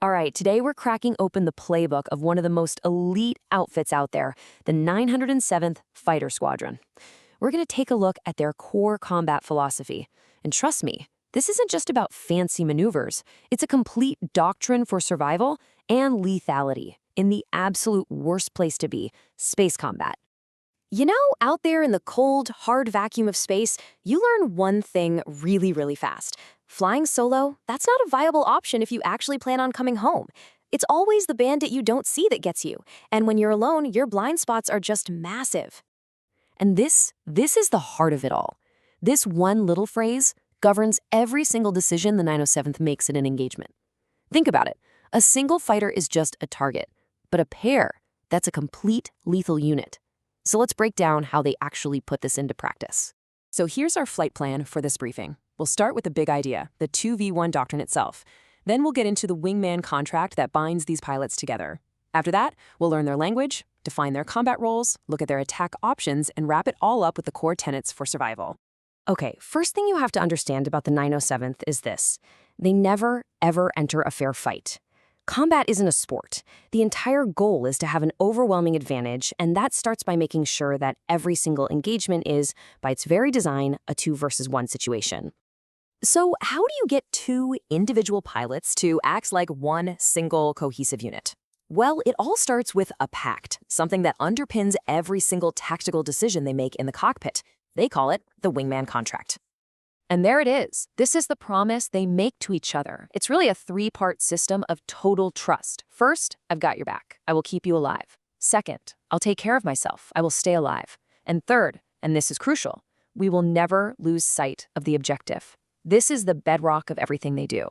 All right, today we're cracking open the playbook of one of the most elite outfits out there, the 907th Fighter Squadron. We're going to take a look at their core combat philosophy. And trust me, this isn't just about fancy maneuvers. It's a complete doctrine for survival and lethality in the absolute worst place to be, space combat. You know, out there in the cold, hard vacuum of space, you learn one thing really fast. Flying solo, that's not a viable option if you actually plan on coming home. It's always the bandit you don't see that gets you. And when you're alone, your blind spots are just massive. And this is the heart of it all. This one little phrase governs every single decision the 907th makes in an engagement. Think about it. A single fighter is just a target, but a pair, that's a complete lethal unit. So let's break down how they actually put this into practice. So here's our flight plan for this briefing. We'll start with the big idea, the 2v1 Doctrine itself. Then we'll get into the Wingman contract that binds these pilots together. After that, we'll learn their language, define their combat roles, look at their attack options, and wrap it all up with the core tenets for survival. Okay, first thing you have to understand about the 907th is this. They never, ever enter a fair fight. Combat isn't a sport. The entire goal is to have an overwhelming advantage, and that starts by making sure that every single engagement is, by its very design, a 2 versus 1 situation. So how do you get two individual pilots to act like one single cohesive unit? Well, it all starts with a pact, something that underpins every single tactical decision they make in the cockpit. They call it the Wingman contract. And there it is. This is the promise they make to each other. It's really a three-part system of total trust. First, I've got your back. I will keep you alive. Second, I'll take care of myself. I will stay alive. And third, and this is crucial, we will never lose sight of the objective. This is the bedrock of everything they do.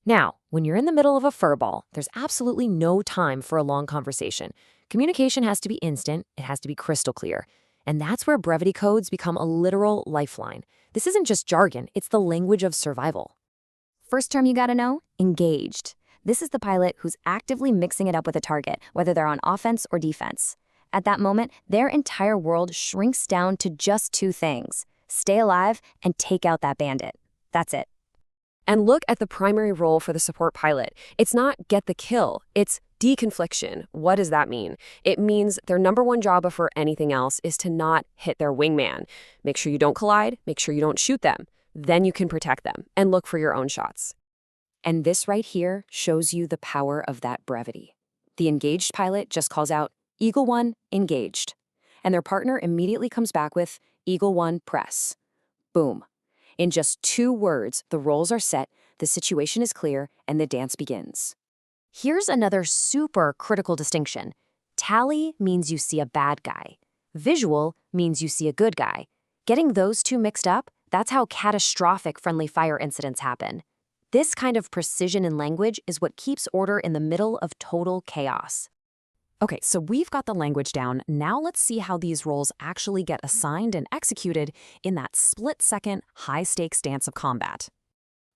Now, when you're in the middle of a furball, there's absolutely no time for a long conversation. Communication has to be instant. It has to be crystal clear. And that's where brevity codes become a literal lifeline. This isn't just jargon, it's the language of survival. First term you gotta know, engaged. This is the pilot who's actively mixing it up with a target, whether they're on offense or defense. At that moment, their entire world shrinks down to just two things: stay alive and take out that bandit. That's it. And look at the primary role for the support pilot. It's not get the kill, it's deconfliction. What does that mean? It means their number one job before anything else is to not hit their wingman. Make sure you don't collide, make sure you don't shoot them. Then you can protect them and look for your own shots. And this right here shows you the power of that brevity. The engaged pilot just calls out, Eagle 1, engaged. And their partner immediately comes back with, Eagle 1, press. Boom. In just 2 words, the roles are set, the situation is clear, and the dance begins. Here's another super critical distinction. Tally means you see a bad guy. Visual means you see a good guy. Getting those two mixed up, that's how catastrophic friendly fire incidents happen. This kind of precision in language is what keeps order in the middle of total chaos. Okay, so we've got the language down. Now let's see how these roles actually get assigned and executed in that split-second, high-stakes dance of combat.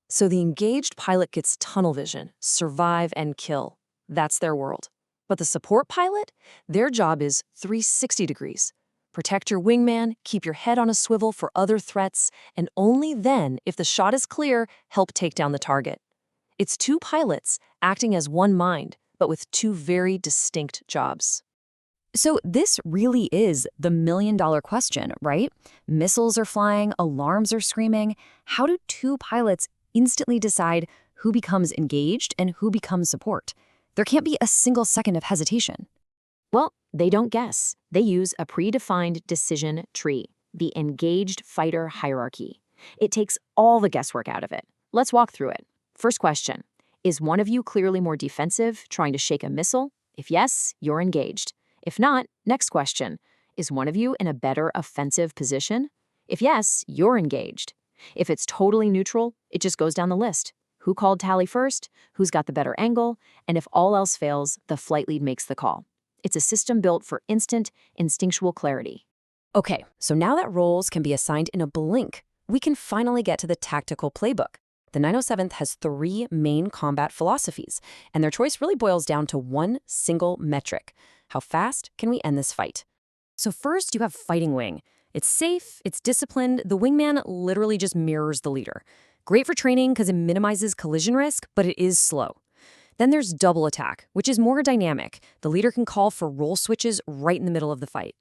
So the engaged pilot gets tunnel vision, survive and kill. That's their world. But the support pilot, their job is 360 degrees. Protect your wingman, keep your head on a swivel for other threats, and only then, if the shot is clear, help take down the target. It's 2 pilots acting as one mind, but with 2 very distinct jobs. So this really is the million-dollar question, right? Missiles are flying, alarms are screaming. How do 2 pilots instantly decide who becomes engaged and who becomes support? There can't be a single second of hesitation. Well, they don't guess. They use a predefined decision tree, the engaged fighter hierarchy. It takes all the guesswork out of it. Let's walk through it. First question, is one of you clearly more defensive, trying to shake a missile? If yes, you're engaged. If not, next question, is one of you in a better offensive position? If yes, you're engaged. If it's totally neutral, it just goes down the list. Who called tally first? Who's got the better angle? And if all else fails, the flight lead makes the call. It's a system built for instant, instinctual clarity. Okay, so now that roles can be assigned in a blink, we can finally get to the tactical playbook. The 907th has 3 main combat philosophies, and their choice really boils down to one single metric. How fast can we end this fight? So first, you have fighting wing. It's safe, it's disciplined, the wingman literally just mirrors the leader. Great for training because it minimizes collision risk, but it is slow. Then there's double attack, which is more dynamic. The leader can call for role switches right in the middle of the fight.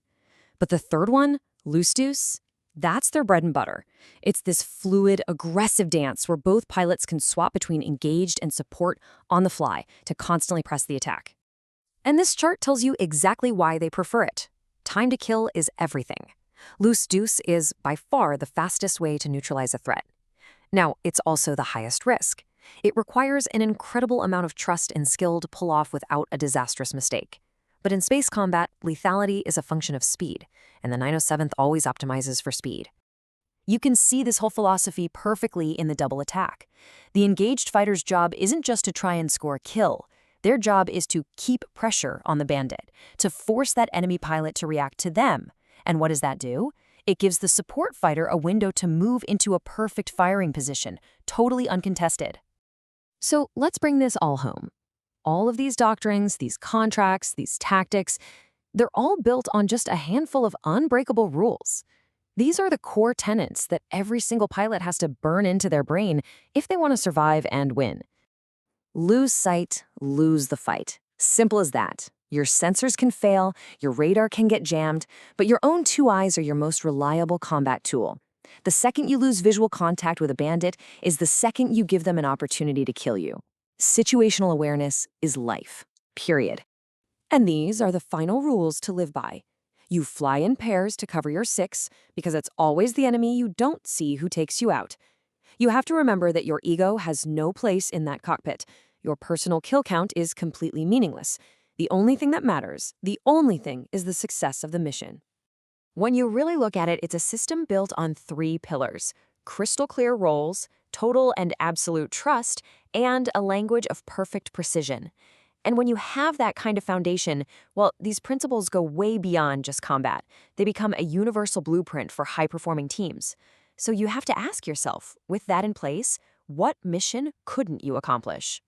But the third one, loose deuce, that's their bread and butter. It's this fluid, aggressive dance where both pilots can swap between engaged and support on the fly to constantly press the attack. And this chart tells you exactly why they prefer it. Time to kill is everything. Loose deuce is by far the fastest way to neutralize a threat. Now, it's also the highest risk. It requires an incredible amount of trust and skill to pull off without a disastrous mistake. But in space combat, lethality is a function of speed, and the 907th always optimizes for speed. You can see this whole philosophy perfectly in the double attack. The engaged fighter's job isn't just to try and score a kill. Their job is to keep pressure on the bandit, to force that enemy pilot to react to them. And what does that do? It gives the support fighter a window to move into a perfect firing position, totally uncontested. So let's bring this all home. All of these doctrines, these contracts, these tactics, they're all built on just a handful of unbreakable rules. These are the core tenets that every single pilot has to burn into their brain if they want to survive and win. Lose sight, lose the fight. Simple as that. Your sensors can fail, your radar can get jammed, but your own two eyes are your most reliable combat tool. The second you lose visual contact with a bandit is the second you give them an opportunity to kill you. Situational awareness is life, period. And these are the final rules to live by. You fly in pairs to cover your six, because it's always the enemy you don't see who takes you out. You have to remember that your ego has no place in that cockpit. Your personal kill count is completely meaningless. The only thing that matters, the only thing, is the success of the mission. When you really look at it, it's a system built on 3 pillars: crystal clear roles, total and absolute trust, and a language of perfect precision. And when you have that kind of foundation, well, these principles go way beyond just combat. They become a universal blueprint for high-performing teams. So you have to ask yourself, with that in place, what mission couldn't you accomplish?